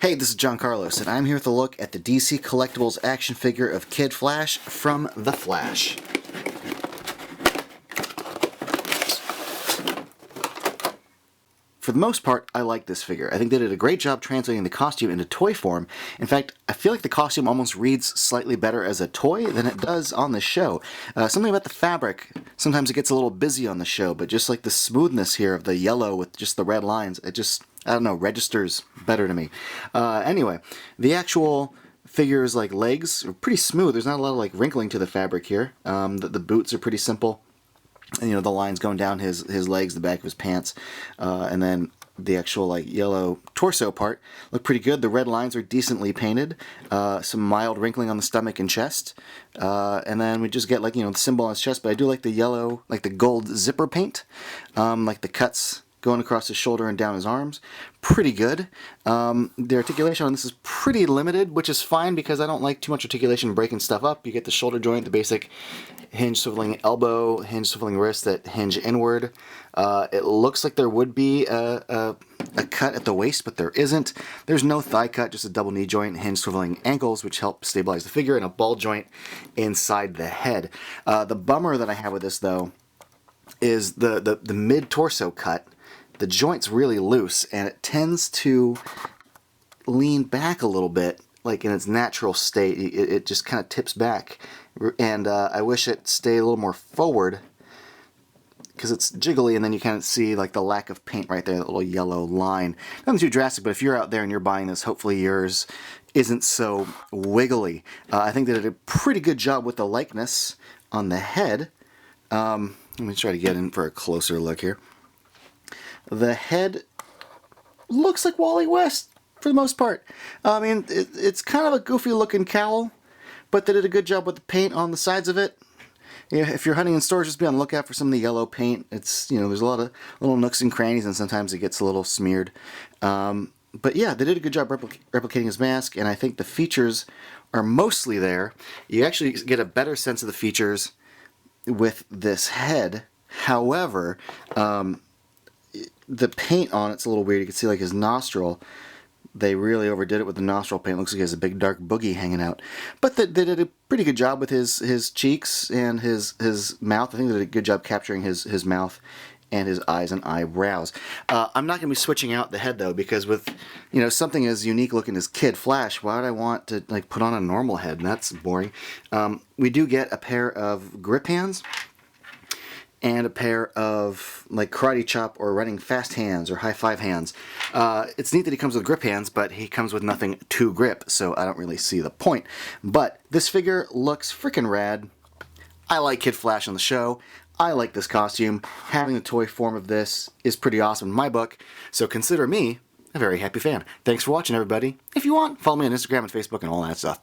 Hey, this is John Carlos, and I'm here with a look at the DC Collectibles action figure of Kid Flash from The Flash. For the most part, I like this figure. I think they did a great job translating the costume into toy form. In fact, I feel like the costume almost reads slightly better as a toy than it does on the show. Something about the fabric, sometimes it gets a little busy on the show, but just like the smoothness here of the yellow with just the red lines, it just, I don't know, registers better to me. Anyway, the actual figure's like legs are pretty smooth. There's not a lot of like wrinkling to the fabric here. The boots are pretty simple. And, you know, the lines going down his legs, the back of his pants, and then the actual like yellow torso part look pretty good. The red lines are decently painted, some mild wrinkling on the stomach and chest, and then we just get like, you know, the symbol on his chest. But I do like the yellow, like the gold zipper paint, like the cuts going across his shoulder and down his arms. Pretty good. The articulation on this is pretty limited, which is fine because I don't like too much articulation breaking stuff up. You get the shoulder joint, the basic hinge swiveling elbow, hinge swiveling wrist that hinge inward. It looks like there would be a cut at the waist, but there isn't. There's no thigh cut, just a double knee joint, hinge swiveling ankles, which help stabilize the figure, and a ball joint inside the head. The bummer that I have with this, though, is the mid-torso cut. The joint's really loose, and it tends to lean back a little bit, like in its natural state. It just kind of tips back, and I wish it stayed a little more forward, because it's jiggly, and then you kind of see like the lack of paint right there, that little yellow line. Nothing too drastic, but if you're out there and you're buying this, hopefully yours isn't so wiggly. I think they did a pretty good job with the likeness on the head. Let me try to get in for a closer look here. The head looks like Wally West for the most part. I mean, it's kind of a goofy looking cowl, but they did a good job with the paint on the sides of it. Yeah, if you're hunting in stores, just be on the lookout for some of the yellow paint. It's, you know, there's a lot of little nooks and crannies, and sometimes it gets a little smeared. But yeah, they did a good job replicating his mask, and I think the features are mostly there. You actually get a better sense of the features with this head. However, the paint on it's a little weird. You can see like his nostril. They really overdid it with the nostril paint. It looks like he has a big dark boogie hanging out. But they did a pretty good job with his cheeks and his mouth. I think they did a good job capturing his mouth and his eyes and eyebrows. I'm not going to be switching out the head though, because with, you know, something as unique looking as Kid Flash, why would I want to like put on a normal head? And that's boring. We do get a pair of grip hands and a pair of like karate chop or running fast hands or high five hands. It's neat that he comes with grip hands, but he comes with nothing to grip, so I don't really see the point. But this figure looks freaking rad. I like Kid Flash on the show. I like this costume. Having the toy form of this is pretty awesome in my book, so consider me a very happy fan. Thanks for watching, everybody. If you want, follow me on Instagram and Facebook and all that stuff.